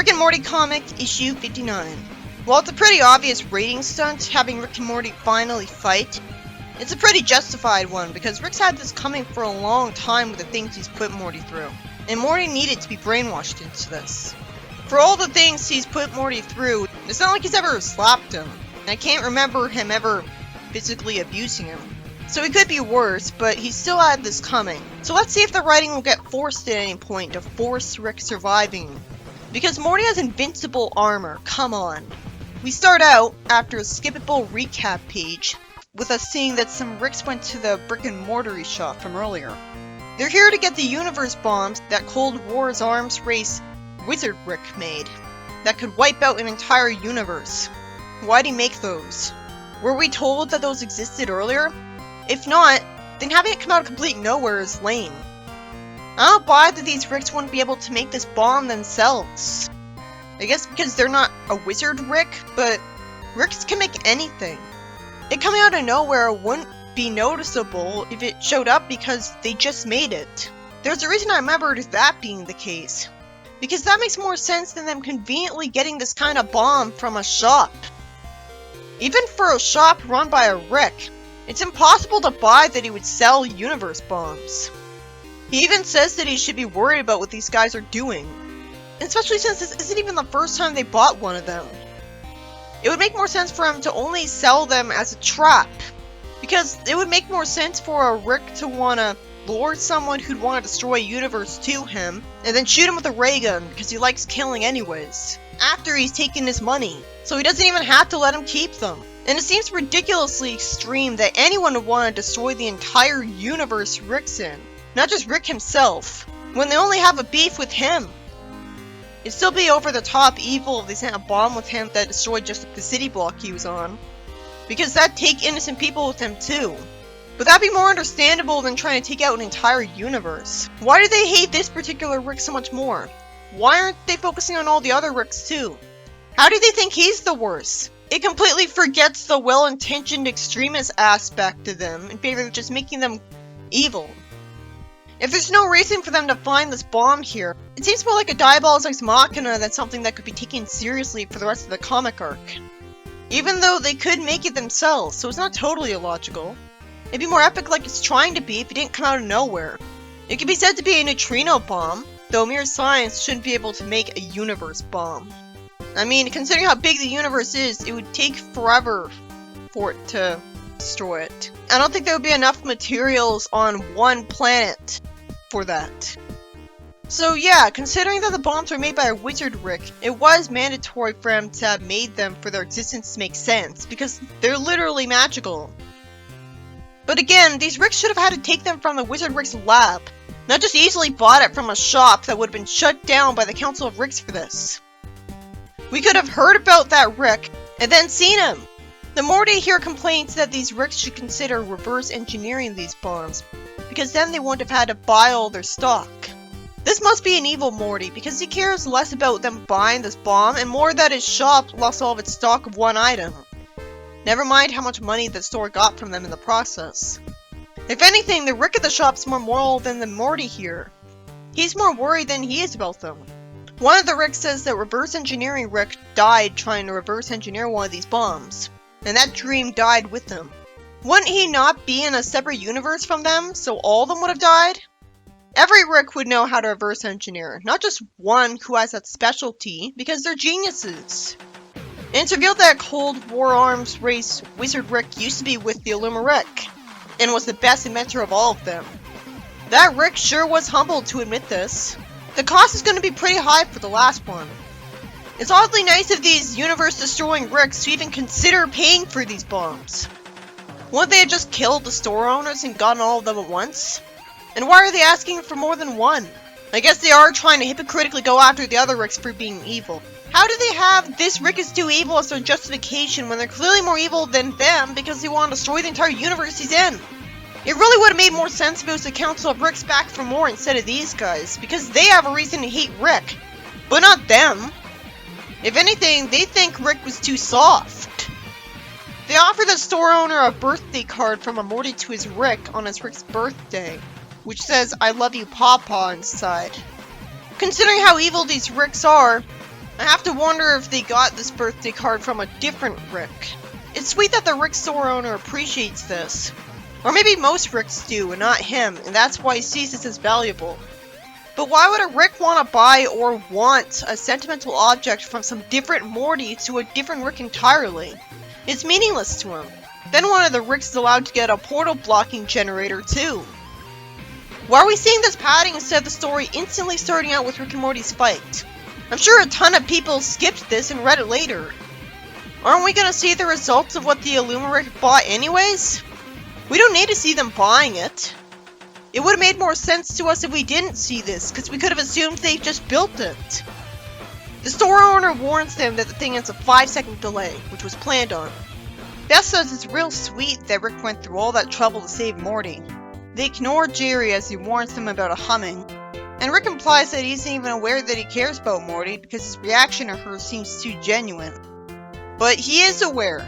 Rick and Morty comic, issue 59. While it's a pretty obvious rating stunt, having Rick and Morty finally fight, it's a pretty justified one because Rick's had this coming for a long time with the things he's put Morty through, and Morty needed to be brainwashed into this. For all the things he's put Morty through, it's not like he's ever slapped him, and I can't remember him ever physically abusing him. So he could be worse, but he still had this coming. So let's see if the writing will get forced at any point to force Rick surviving. Because Morty has invincible armor, come on. We start out, after a skippable recap page, with us seeing that some Ricks went to the brick and mortar shop from earlier. They're here to get the universe bombs that Cold War's arms race Wizard Rick made, that could wipe out an entire universe. Why'd he make those? Were we told that those existed earlier? If not, then having it come out of complete nowhere is lame. I don't buy that these Ricks wouldn't be able to make this bomb themselves. I guess because they're not a wizard Rick, but Ricks can make anything. It coming out of nowhere wouldn't be noticeable if it showed up because they just made it. There's a reason I remembered that being the case. Because that makes more sense than them conveniently getting this kind of bomb from a shop. Even for a shop run by a Rick, it's impossible to buy that he would sell universe bombs. He even says that he should be worried about what these guys are doing. Especially since this isn't even the first time they bought one of them. It would make more sense for him to only sell them as a trap. Because it would make more sense for a Rick to want to lure someone who'd want to destroy a universe to him, and then shoot him with a ray gun because he likes killing anyways, after he's taken his money. So he doesn't even have to let him keep them. And it seems ridiculously extreme that anyone would want to destroy the entire universe Rick's in. Not just Rick himself, when they only have a beef with him. It'd still be over the top evil if they sent a bomb with him that destroyed just the city block he was on. Because that'd take innocent people with him too. But that'd be more understandable than trying to take out an entire universe. Why do they hate this particular Rick so much more? Why aren't they focusing on all the other Ricks too? How do they think he's the worst? It completely forgets the well-intentioned extremist aspect to them in favor of just making them evil. If there's no reason for them to find this bomb here, it seems more like a Diabolus Ex Machina than something that could be taken seriously for the rest of the comic arc. Even though they could make it themselves, so it's not totally illogical. It'd be more epic like it's trying to be if it didn't come out of nowhere. It could be said to be a neutrino bomb, though mere science shouldn't be able to make a universe bomb. I mean, considering how big the universe is, it would take forever for it to destroy it. I don't think there would be enough materials on one planet for that. So yeah, considering that the bombs were made by a wizard Rick, it was mandatory for him to have made them for their existence to make sense, because they're literally magical. But again, these Ricks should have had to take them from the wizard Rick's lab, not just easily bought it from a shop that would have been shut down by the Council of Ricks for this. We could have heard about that Rick, and then seen him! The Morty here complains that these Ricks should consider reverse engineering these bombs, because then they wouldn't have had to buy all their stock. This must be an evil Morty, because he cares less about them buying this bomb and more that his shop lost all of its stock of one item. Never mind how much money the store got from them in the process. If anything, the Rick at the shop's more moral than the Morty here. He's more worried than he is about them. One of the Ricks says that reverse engineering Rick died trying to reverse engineer one of these bombs, and that dream died with him. Wouldn't he not be in a separate universe from them, so all of them would have died? Every Rick would know how to reverse engineer, not just one who has that specialty, because they're geniuses. And it's revealed that Cold War Arms race Wizard Rick used to be with the Illuma Rick, and was the best inventor of all of them. That Rick sure was humbled to admit this. The cost is going to be pretty high for the last one. It's oddly nice of these universe-destroying Ricks to even consider paying for these bombs. Wouldn't they have just killed the store owners and gotten all of them at once? And why are they asking for more than one? I guess they are trying to hypocritically go after the other Ricks for being evil. How do they have this Rick is too evil as their justification when they're clearly more evil than them because they want to destroy the entire universe he's in? It really would have made more sense if it was the Council of Ricks back for more instead of these guys, because they have a reason to hate Rick, but not them. If anything, they think Rick was too soft. They offer the store owner a birthday card from a Morty to his Rick on his Rick's birthday, which says, "I love you, Pawpaw," inside. Considering how evil these Ricks are, I have to wonder if they got this birthday card from a different Rick. It's sweet that the Rick store owner appreciates this. Or maybe most Ricks do, and not him, and that's why he sees this as valuable. But why would a Rick want to buy or want a sentimental object from some different Morty to a different Rick entirely? It's meaningless to him. Then one of the Ricks is allowed to get a portal blocking generator too. Why are we seeing this padding instead of the story instantly starting out with Rick and Morty's fight? I'm sure a ton of people skipped this and read it later. Aren't we gonna see the results of what the Illumaric bought anyways? We don't need to see them buying it. It would have made more sense to us if we didn't see this, because we could have assumed they just built it. The store owner warns them that the thing has a 5-second delay, which was planned on. Beth says it's real sweet that Rick went through all that trouble to save Morty. They ignore Jerry as he warns them about a humming, and Rick implies that he isn't even aware that he cares about Morty because his reaction to her seems too genuine. But he is aware.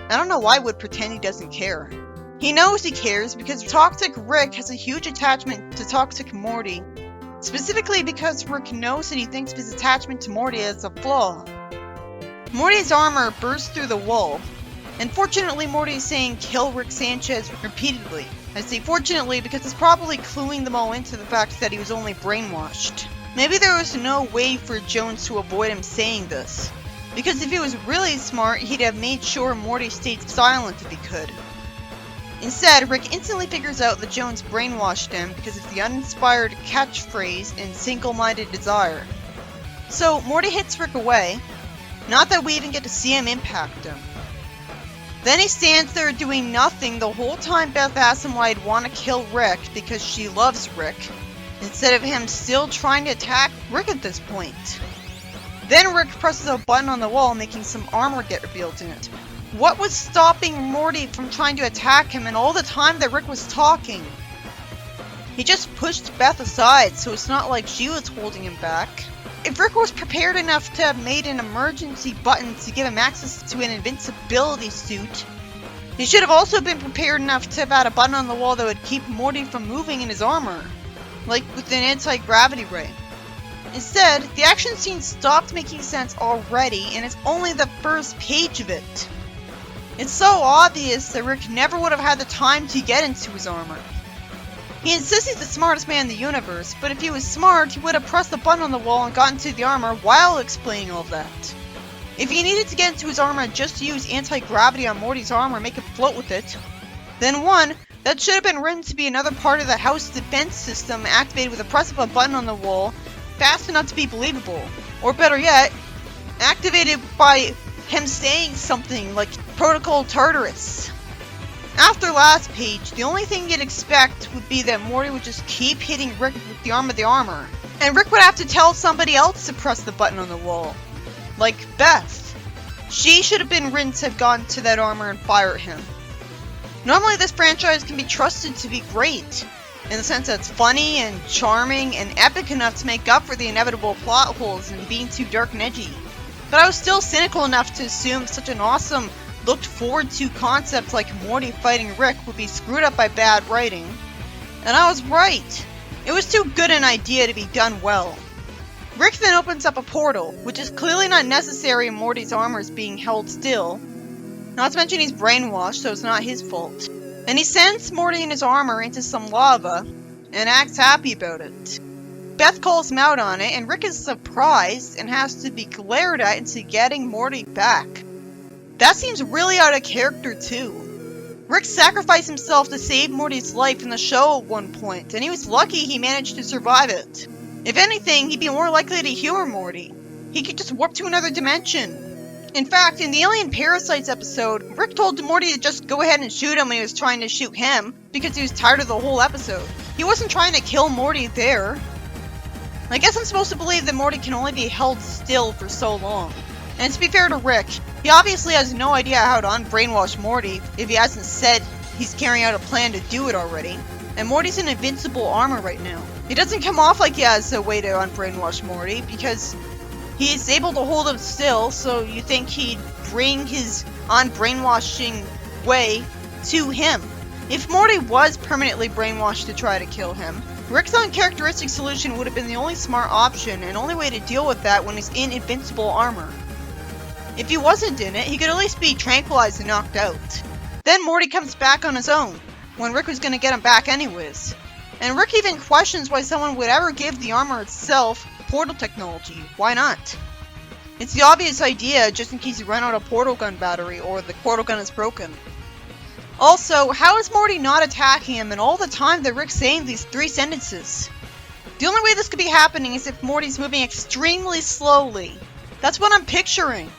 I don't know why Wood pretend he doesn't care. He knows he cares because Toxic Rick has a huge attachment to Toxic Morty, specifically because Rick knows that he thinks of his attachment to Morty as a flaw. Morty's armor bursts through the wall, and fortunately Morty is saying "kill Rick Sanchez" repeatedly. I say fortunately because it's probably cluing them all into the fact that he was only brainwashed. Maybe there was no way for Jones to avoid him saying this, because if he was really smart, he'd have made sure Morty stayed silent if he could. Instead, Rick instantly figures out that Jones brainwashed him because of the uninspired catchphrase and single-minded desire. So, Morty hits Rick away, not that we even get to see him impact him. Then he stands there doing nothing the whole time Beth asks him why he'd want to kill Rick because she loves Rick, instead of him still trying to attack Rick at this point. Then Rick presses a button on the wall, making some armor get revealed in it. What was stopping Morty from trying to attack him in all the time that Rick was talking? He just pushed Beth aside, so it's not like she was holding him back. If Rick was prepared enough to have made an emergency button to give him access to an invincibility suit, he should have also been prepared enough to have had a button on the wall that would keep Morty from moving in his armor, like with an anti-gravity ray. Instead, the action scene stopped making sense already, and it's only the first page of it. It's so obvious that Rick never would have had the time to get into his armor. He insists he's the smartest man in the universe, but if he was smart, he would have pressed the button on the wall and gotten to the armor while explaining all of that. If he needed to get into his armor just to use anti-gravity on Morty's armor and make it float with it, then one, that should have been written to be another part of the house defense system activated with the press of a button on the wall, fast enough to be believable. Or better yet, activated by him saying something like Protocol Tartarus. After last page, the only thing you'd expect would be that Morty would just keep hitting Rick with the arm of the armor, and Rick would have to tell somebody else to press the button on the wall. Like Beth. She should have been written to have gone to that armor and fire at him. Normally this franchise can be trusted to be great, in the sense that it's funny and charming and epic enough to make up for the inevitable plot holes and being too dark and edgy. But I was still cynical enough to assume such an awesome, looked forward to concept like Morty fighting Rick would be screwed up by bad writing. And I was right. It was too good an idea to be done well. Rick then opens up a portal, which is clearly not necessary in Morty's armor is being held still. Not to mention he's brainwashed, so it's not his fault. And he sends Morty and his armor into some lava, and acts happy about it. Beth calls him out on it, and Rick is surprised and has to be glared at into getting Morty back. That seems really out of character too. Rick sacrificed himself to save Morty's life in the show at one point, and he was lucky he managed to survive it. If anything, he'd be more likely to humor Morty. He could just warp to another dimension. In fact, in the Alien Parasites episode, Rick told Morty to just go ahead and shoot him when he was trying to shoot him, because he was tired of the whole episode. He wasn't trying to kill Morty there. I guess I'm supposed to believe that Morty can only be held still for so long. And to be fair to Rick, he obviously has no idea how to unbrainwash Morty if he hasn't said he's carrying out a plan to do it already. And Morty's in invincible armor right now. It doesn't come off like he has a way to unbrainwash Morty because he's able to hold him still, so you think he'd bring his unbrainwashing way to him. If Morty was permanently brainwashed to try to kill him, Rick's uncharacteristic solution would have been the only smart option and only way to deal with that when he's in invincible armor. If he wasn't in it, he could at least be tranquilized and knocked out. Then Morty comes back on his own, when Rick was gonna get him back anyways. And Rick even questions why someone would ever give the armor itself portal technology. Why not? It's the obvious idea, just in case you run out of portal gun battery or the portal gun is broken. Also, how is Morty not attacking him and all the time that Rick's saying these 3 sentences? The only way this could be happening is if Morty's moving extremely slowly. That's what I'm picturing.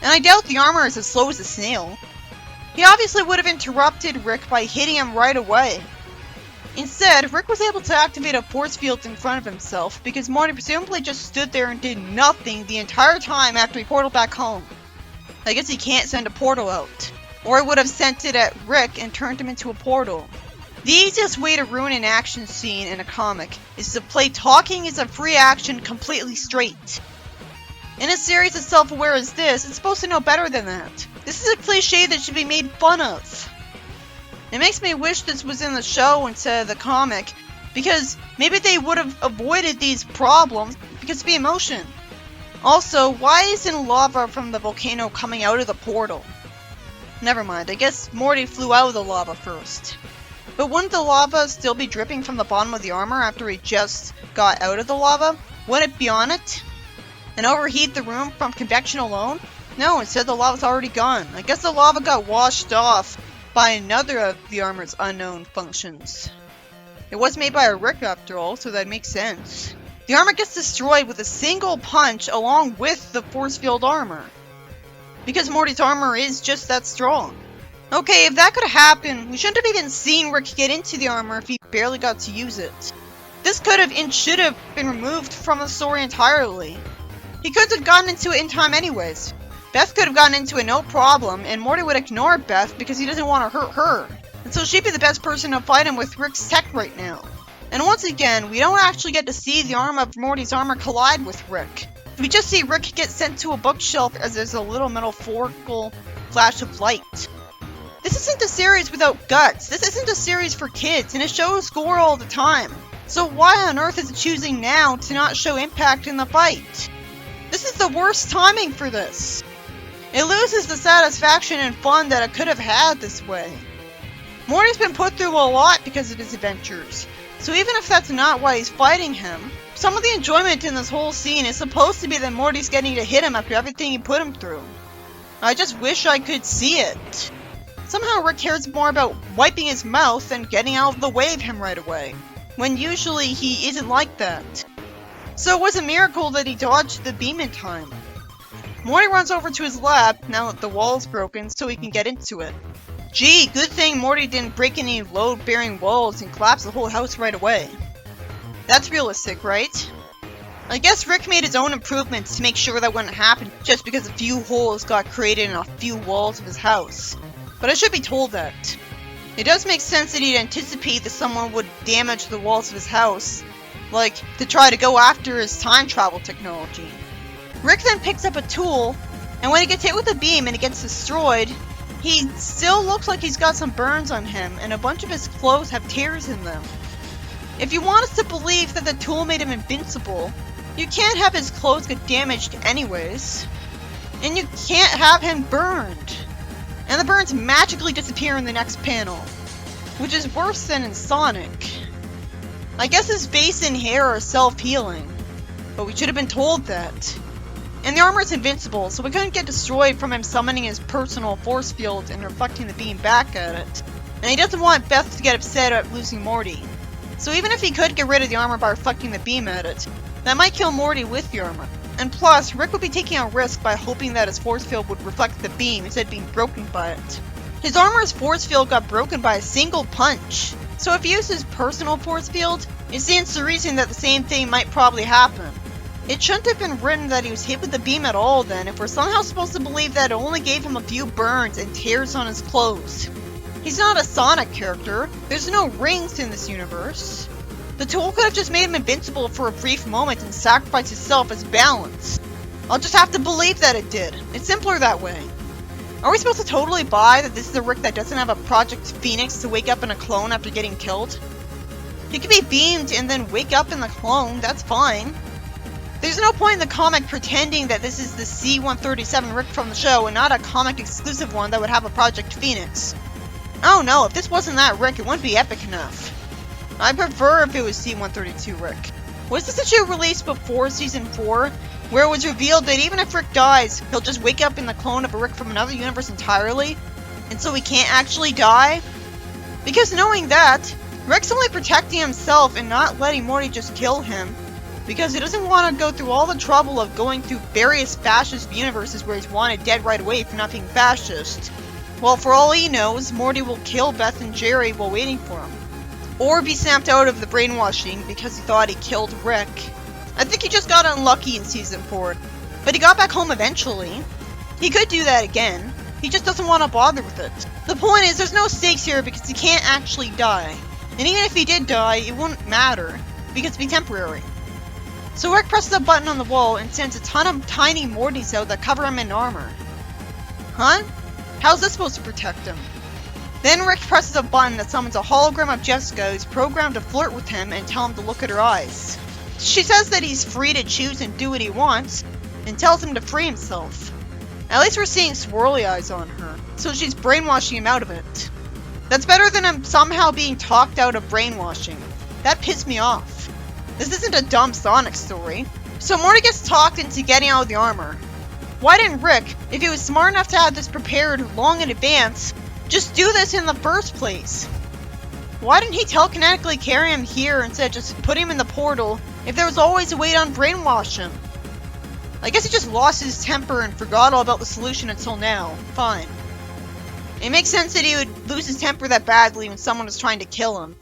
And I doubt the armor is as slow as a snail. He obviously would have interrupted Rick by hitting him right away. Instead, Rick was able to activate a force field in front of himself because Morty presumably just stood there and did nothing the entire time after he portaled back home. I guess he can't send a portal out. Or he would have sent it at Rick and turned him into a portal. The easiest way to ruin an action scene in a comic is to play talking as a free action completely straight. In a series as self-aware as this, it's supposed to know better than that. This is a cliche that should be made fun of. It makes me wish this was in the show instead of the comic, because maybe they would have avoided these problems because of the emotion. Also, why isn't lava from the volcano coming out of the portal? Never mind, I guess Morty flew out of the lava first. But wouldn't the lava still be dripping from the bottom of the armor after he just got out of the lava? Wouldn't it be on it? And overheat the room from convection alone? No, instead the lava's already gone. I guess the lava got washed off by another of the armor's unknown functions. It was made by a Rick after all, so that makes sense. The armor gets destroyed with a single punch along with the force field armor. Because Morty's armor is just that strong. Okay, if that could have happened, we shouldn't have even seen Rick get into the armor if he barely got to use it. This could have and should have been removed from the story entirely. He could have gotten into it in time anyways. Beth could have gotten into it no problem, and Morty would ignore Beth because he doesn't want to hurt her. And so she'd be the best person to fight him with Rick's tech right now. And once again, we don't actually get to see the arm of Morty's armor collide with Rick. We just see Rick get sent to a bookshelf as there's a little metaphorical flash of light. This isn't a series without guts. This isn't a series for kids, and it shows gore all the time. So why on earth is it choosing now to not show impact in the fight? This is the worst timing for this. It loses the satisfaction and fun that it could have had this way. Morty's been put through a lot because of his adventures, so even if that's not why he's fighting him, some of the enjoyment in this whole scene is supposed to be that Morty's getting to hit him after everything he put him through. I just wish I could see it. Somehow Rick cares more about wiping his mouth than getting out of the way of him right away, when usually he isn't like that. So it was a miracle that he dodged the beam in time. Morty runs over to his lab, now that the wall's broken, so he can get into it. Gee, good thing Morty didn't break any load-bearing walls and collapse the whole house right away. That's realistic, right? I guess Rick made his own improvements to make sure that wouldn't happen just because a few holes got created in a few walls of his house. But I should be told that. It does make sense that he'd anticipate that someone would damage the walls of his house, like to try to go after his time travel technology. Rick then picks up a tool, and when he gets hit with a beam and it gets destroyed, he still looks like he's got some burns on him, and a bunch of his clothes have tears in them. If you want us to believe that the tool made him invincible, you can't have his clothes get damaged anyways. And you can't have him burned. And the burns magically disappear in the next panel, which is worse than in Sonic. I guess his face and hair are self-healing, but we should have been told that. And the armor is invincible, so we couldn't get destroyed from him summoning his personal force field and reflecting the beam back at it. And he doesn't want Beth to get upset at losing Morty. So even if he could get rid of the armor by reflecting the beam at it, that might kill Morty with the armor. And plus, Rick would be taking a risk by hoping that his force field would reflect the beam instead of being broken by it. His armor's force field got broken by a single punch, so if he used his personal force field, it stands to reason that the same thing might probably happen. It shouldn't have been written that he was hit with the beam at all then, if we're somehow supposed to believe that it only gave him a few burns and tears on his clothes. He's not a Sonic character, there's no rings in this universe. The tool could have just made him invincible for a brief moment and sacrificed itself as balance. I'll just have to believe that it did. It's simpler that way. Are we supposed to totally buy that this is a Rick that doesn't have a Project Phoenix to wake up in a clone after getting killed? He could be beamed and then wake up in the clone, that's fine. There's no point in the comic pretending that this is the C-137 Rick from the show and not a comic exclusive one that would have a Project Phoenix. Oh no, if this wasn't that Rick, it wouldn't be epic enough. I'd prefer if it was C-132 Rick. Was this issue released before Season 4, where it was revealed that even if Rick dies, he'll just wake up in the clone of a Rick from another universe entirely, and so he can't actually die? Because knowing that, Rick's only protecting himself and not letting Morty just kill him, because he doesn't want to go through all the trouble of going through various fascist universes where he's wanted dead right away for not being fascist. Well, for all he knows, Morty will kill Beth and Jerry while waiting for him. Or be snapped out of the brainwashing because he thought he killed Rick. I think he just got unlucky in Season 4, but he got back home eventually. He could do that again, he just doesn't want to bother with it. The point is, there's no stakes here because he can't actually die. And even if he did die, it wouldn't matter, because it'd be temporary. So Rick presses a button on the wall and sends a ton of tiny Mortys out that cover him in armor. Huh? How's this supposed to protect him? Then Rick presses a button that summons a hologram of Jessica who's programmed to flirt with him and tell him to look at her eyes. She says that he's free to choose and do what he wants, and tells him to free himself. At least we're seeing swirly eyes on her, so she's brainwashing him out of it. That's better than him somehow being talked out of brainwashing. That pissed me off. This isn't a dumb Sonic story. So Morty gets talked into getting out of the armor. Why didn't Rick, if he was smart enough to have this prepared long in advance, just do this in the first place? Why didn't he telekinetically carry him here instead of just put him in the portal if there was always a way to unbrainwash him? I guess he just lost his temper and forgot all about the solution until now. Fine. It makes sense that he would lose his temper that badly when someone was trying to kill him.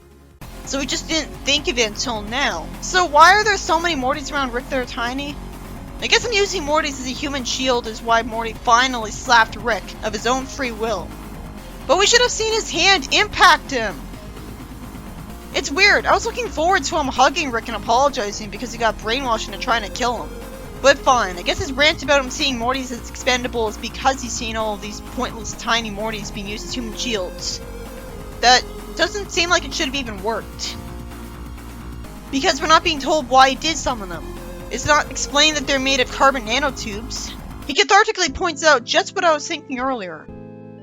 So he just didn't think of it until now. So why are there so many Mortys around Rick that are tiny? I guess I'm using Mortys as a human shield is why Morty finally slapped Rick of his own free will. But we should have seen his hand impact him! It's weird, I was looking forward to him hugging Rick and apologizing because he got brainwashed into trying to kill him. But fine, I guess his rant about him seeing Mortys as expendable is because he's seen all of these pointless tiny Mortys being used as human shields. That doesn't seem like it should have even worked. Because we're not being told why he did summon them. It's not explained that they're made of carbon nanotubes. He cathartically points out just what I was thinking earlier.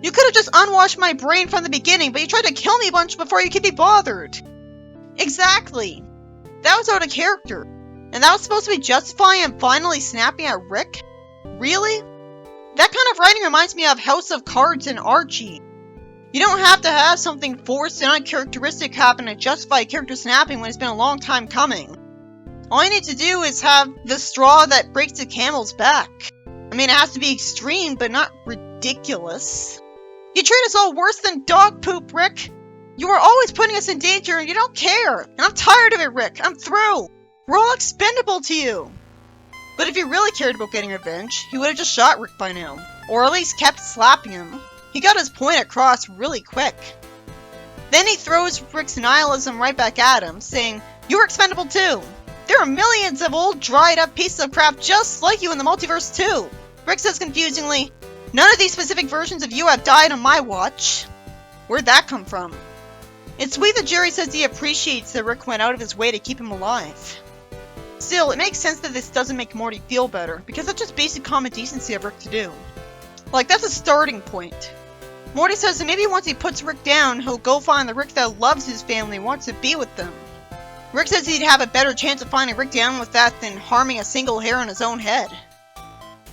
You could have just unwashed my brain from the beginning, but you tried to kill me a bunch before you could be bothered. Exactly. That was out of character. And that was supposed to be justifying him finally snapping at Rick? Really? That kind of writing reminds me of House of Cards and Archie. You don't have to have something forced and uncharacteristic happen to justify a character snapping when it's been a long time coming. All you need to do is have the straw that breaks the camel's back. I mean, it has to be extreme, but not ridiculous. You treat us all worse than dog poop, Rick! You are always putting us in danger and you don't care! And I'm tired of it, Rick! I'm through! We're all expendable to you! But if he really cared about getting revenge, he would have just shot Rick by now. Or at least kept slapping him. He got his point across really quick. Then he throws Rick's nihilism right back at him, saying, "You're expendable too! There are millions of old dried up pieces of crap just like you in the multiverse too!" Rick says confusingly, "None of these specific versions of you have died on my watch." Where'd that come from? It's sweet that Jerry says he appreciates that Rick went out of his way to keep him alive. Still, it makes sense that this doesn't make Morty feel better, because that's just basic common decency of Rick to do. Like, that's a starting point. Morty says that maybe once he puts Rick down, he'll go find the Rick that loves his family and wants to be with them. Rick says he'd have a better chance of finding Rick down with that than harming a single hair on his own head.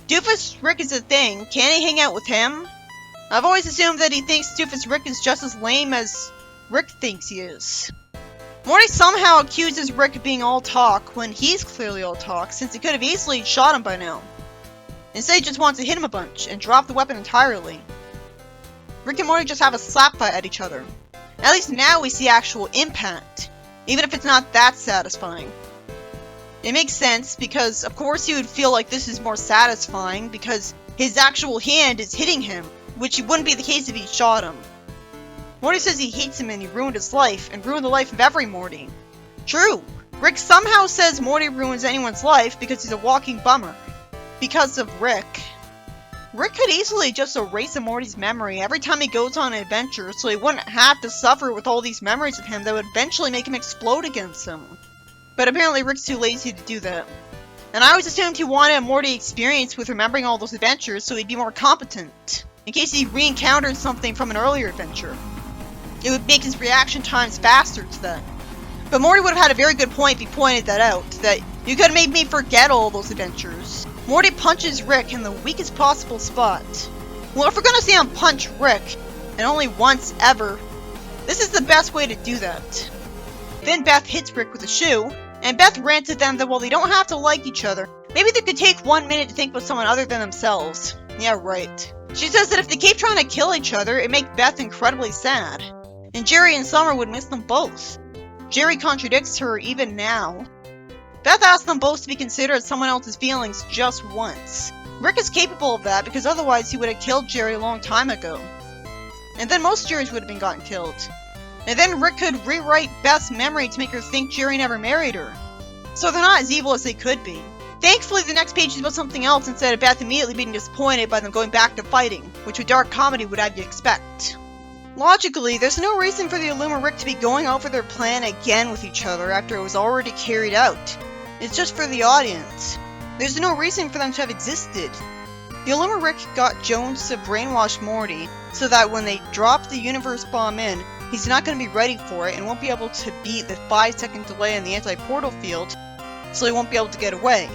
Doofus Rick is a thing. Can he hang out with him? I've always assumed that he thinks Doofus Rick is just as lame as Rick thinks he is. Morty somehow accuses Rick of being all talk when he's clearly all talk, since he could have easily shot him by now. Instead, he just wants to hit him a bunch and drop the weapon entirely. Rick and Morty just have a slap fight at each other. At least now we see actual impact, even if it's not that satisfying. It makes sense because, of course, he would feel like this is more satisfying because his actual hand is hitting him, which wouldn't be the case if he shot him. Morty says he hates him and he ruined his life, and ruined the life of every Morty. True. Rick somehow says Morty ruins anyone's life because he's a walking bummer. Because of Rick. Rick could easily just erase Morty's memory every time he goes on an adventure, so he wouldn't have to suffer with all these memories of him that would eventually make him explode against him. But apparently Rick's too lazy to do that. And I always assumed he wanted a Morty experience with remembering all those adventures so he'd be more competent, in case he re-encountered something from an earlier adventure. It would make his reaction times faster to that. But Morty would have had a very good point if he pointed that out, that you could have made me forget all those adventures. Morty punches Rick in the weakest possible spot. Well, if we're gonna see him punch Rick, and only once ever, this is the best way to do that. Then Beth hits Rick with a shoe, and Beth rants at them that while they don't have to like each other, maybe they could take 1 minute to think about someone other than themselves. Yeah, right. She says that if they keep trying to kill each other, it makes Beth incredibly sad. And Jerry and Summer would miss them both. Jerry contradicts her even now. Beth asks them both to be considerate of someone else's feelings just once. Rick is capable of that because otherwise he would have killed Jerry a long time ago. And then most Jerrys would have been gotten killed. And then Rick could rewrite Beth's memory to make her think Jerry never married her. So they're not as evil as they could be. Thankfully, the next page is about something else instead of Beth immediately being disappointed by them going back to fighting, which a dark comedy would have you expect. Logically, there's no reason for the Illuma Rick to be going over their plan again with each other after it was already carried out. It's just for the audience. There's no reason for them to have existed. The Illuma Rick got Jones to brainwash Morty so that when they drop the universe bomb in, he's not going to be ready for it and won't be able to beat the 5-second delay in the anti-portal field, so he won't be able to get away.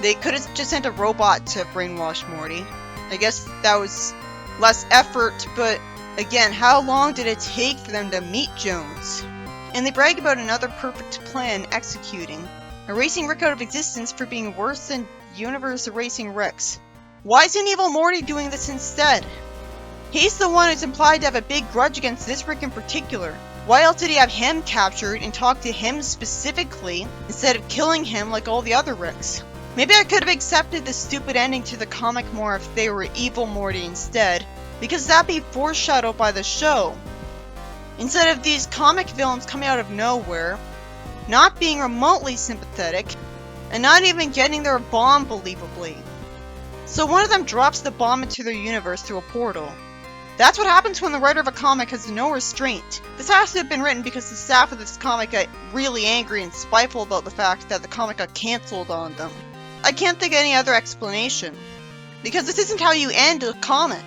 They could have just sent a robot to brainwash Morty. I guess that was less effort, but again, how long did it take for them to meet Jones? And they brag about another perfect plan executing, erasing Rick out of existence for being worse than universe erasing Ricks. Why isn't Evil Morty doing this instead? He's the one who's implied to have a big grudge against this Rick in particular. Why else did he have him captured and talk to him specifically instead of killing him like all the other Ricks? Maybe I could have accepted the stupid ending to the comic more if they were Evil Morty instead, because that'd be foreshadowed by the show. Instead of these comic villains coming out of nowhere, not being remotely sympathetic, and not even getting their bomb believably. So one of them drops the bomb into their universe through a portal. That's what happens when the writer of a comic has no restraint. This has to have been written because the staff of this comic got really angry and spiteful about the fact that the comic got cancelled on them. I can't think of any other explanation. Because this isn't how you end a comic.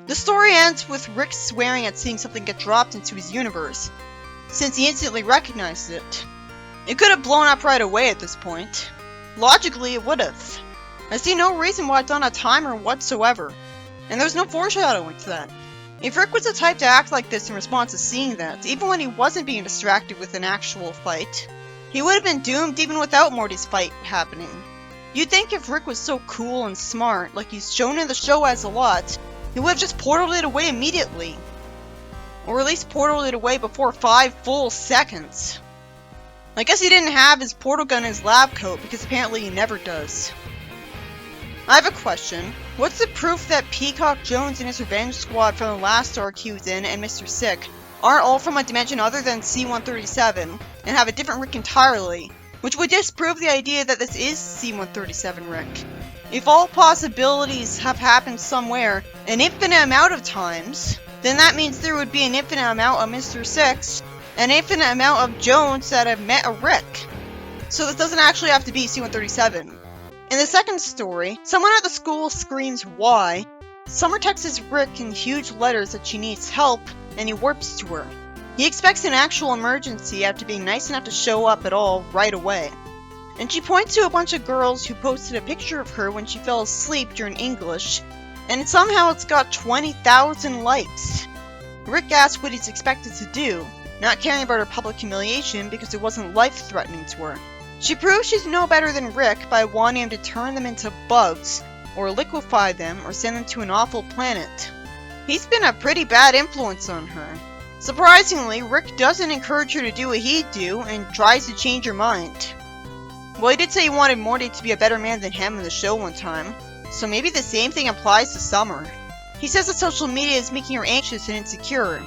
The story ends with Rick swearing at seeing something get dropped into his universe, since he instantly recognized it. It could have blown up right away at this point. Logically, it would have. I see no reason why it's on a timer whatsoever, and there's no foreshadowing to that. If Rick was the type to act like this in response to seeing that, even when he wasn't being distracted with an actual fight, he would have been doomed even without Morty's fight happening. You'd think if Rick was so cool and smart, like he's shown in the show as a lot, he would have just portaled it away immediately. Or at least portaled it away before 5 full seconds. I guess he didn't have his portal gun in his lab coat, because apparently he never does. I have a question. What's the proof that Peacock Jones and his revenge squad from the last arc he was in and Mr. Sick aren't all from a dimension other than C-137, and have a different Rick entirely, which would disprove the idea that this is C-137 Rick? If all possibilities have happened somewhere an infinite amount of times, then that means there would be an infinite amount of Mr. Six, an infinite amount of Jones that have met a Rick. So this doesn't actually have to be C-137. In the second story, someone at the school screams why. Summer texts Rick in huge letters that she needs help, and he warps to her. He expects an actual emergency after being nice enough to show up at all right away. And she points to a bunch of girls who posted a picture of her when she fell asleep during English, and somehow it's got 20,000 likes. Rick asks what he's expected to do, not caring about her public humiliation because it wasn't life-threatening to her. She proves she's no better than Rick by wanting him to turn them into bugs, or liquefy them, or send them to an awful planet. He's been a pretty bad influence on her. Surprisingly, Rick doesn't encourage her to do what he'd do, and tries to change her mind. Well, he did say he wanted Morty to be a better man than him in the show one time, so maybe the same thing applies to Summer. He says that social media is making her anxious and insecure,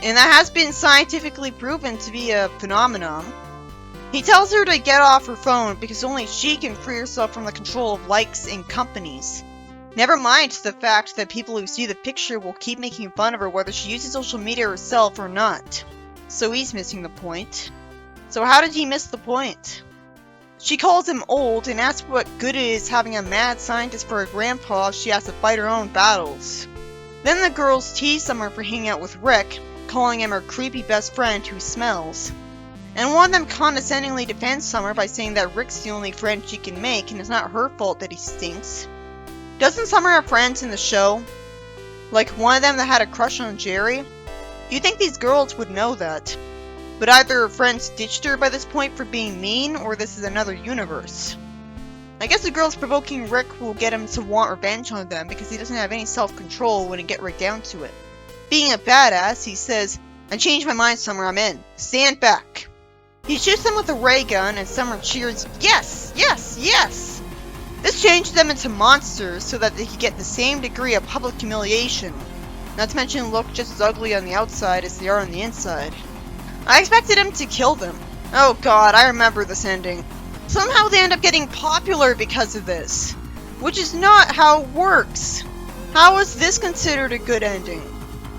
and that has been scientifically proven to be a phenomenon. He tells her to get off her phone because only she can free herself from the control of likes and companies. Never mind the fact that people who see the picture will keep making fun of her whether she uses social media herself or not. So he's missing the point. So how did he miss the point? She calls him old and asks what good it is having a mad scientist for a grandpa if she has to fight her own battles. Then the girls tease Summer for hanging out with Rick, calling him her creepy best friend who smells. And one of them condescendingly defends Summer by saying that Rick's the only friend she can make and it's not her fault that he stinks. Doesn't Summer have friends in the show? Like one of them that had a crush on Jerry? You'd think these girls would know that. But either her friends ditched her by this point for being mean, or this is another universe. I guess the girls provoking Rick will get him to want revenge on them because he doesn't have any self-control when it get right down to it. Being a badass, he says, "I changed my mind, Summer, I'm in. Stand back." He shoots them with a ray gun and Summer cheers, "Yes! Yes! Yes!" This changed them into monsters so that they could get the same degree of public humiliation. Not to mention look just as ugly on the outside as they are on the inside. I expected him to kill them. Oh god, I remember this ending. Somehow they end up getting popular because of this. Which is not how it works. How is this considered a good ending?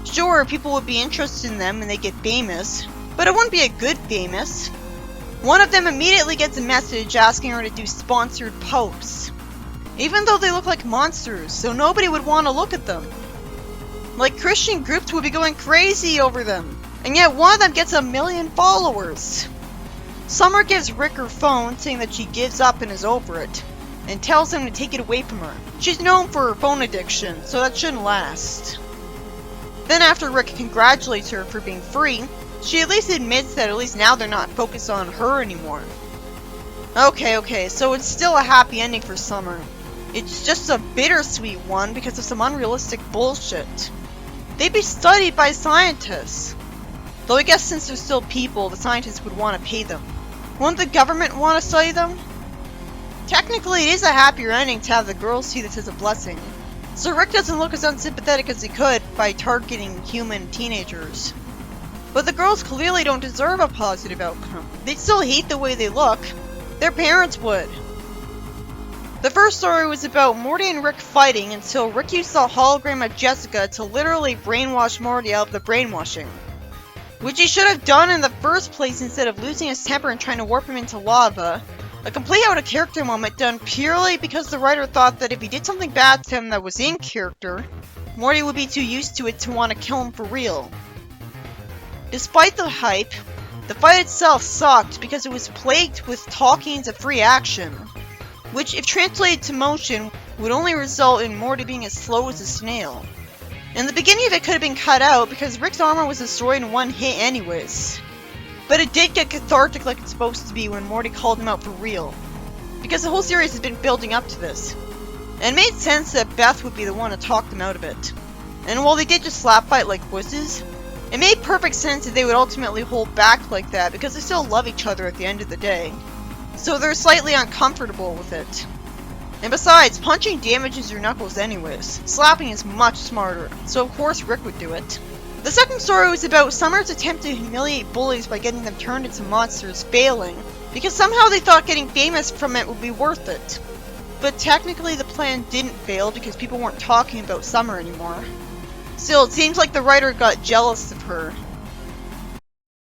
Sure, people would be interested in them and they get famous, but it wouldn't be a good famous. One of them immediately gets a message asking her to do sponsored posts. Even though they look like monsters, so nobody would want to look at them. Like Christian groups would be going crazy over them. And yet one of them gets 1 million followers. Summer gives Rick her phone saying that she gives up and is over it, and tells him to take it away from her. She's known for her phone addiction, so that shouldn't last. Then after Rick congratulates her for being free, she at least admits that at least now they're not focused on her anymore. Okay, so it's still a happy ending for Summer. It's just a bittersweet one because of some unrealistic bullshit. They'd be studied by scientists. Though I guess since they're still people, the scientists would want to pay them. Wouldn't the government want to study them? Technically, it is a happier ending to have the girls see this as a blessing. So Rick doesn't look as unsympathetic as he could by targeting human teenagers. But the girls clearly don't deserve a positive outcome. They'd still hate the way they look. Their parents would. The first story was about Morty and Rick fighting until Rick used the hologram of Jessica to literally brainwash Morty out of the brainwashing. Which he should have done in the first place instead of losing his temper and trying to warp him into lava. A complete out of character moment done purely because the writer thought that if he did something bad to him that was in character, Morty would be too used to it to want to kill him for real. Despite the hype, the fight itself sucked because it was plagued with talkings of free action, which if translated to motion would only result in Morty being as slow as a snail. And the beginning of it could have been cut out because Rick's armor was destroyed in one hit anyways. But it did get cathartic like it's supposed to be when Morty called him out for real. Because the whole series has been building up to this. And it made sense that Beth would be the one to talk them out of it. And while they did just slap fight like wusses, it made perfect sense that they would ultimately hold back like that because they still love each other at the end of the day. So they're slightly uncomfortable with it. And besides, punching damages your knuckles anyways. Slapping is much smarter, so of course Rick would do it. The second story was about Summer's attempt to humiliate bullies by getting them turned into monsters failing, because somehow they thought getting famous from it would be worth it. But technically the plan didn't fail because people weren't talking about Summer anymore. Still, it seems like the writer got jealous of her.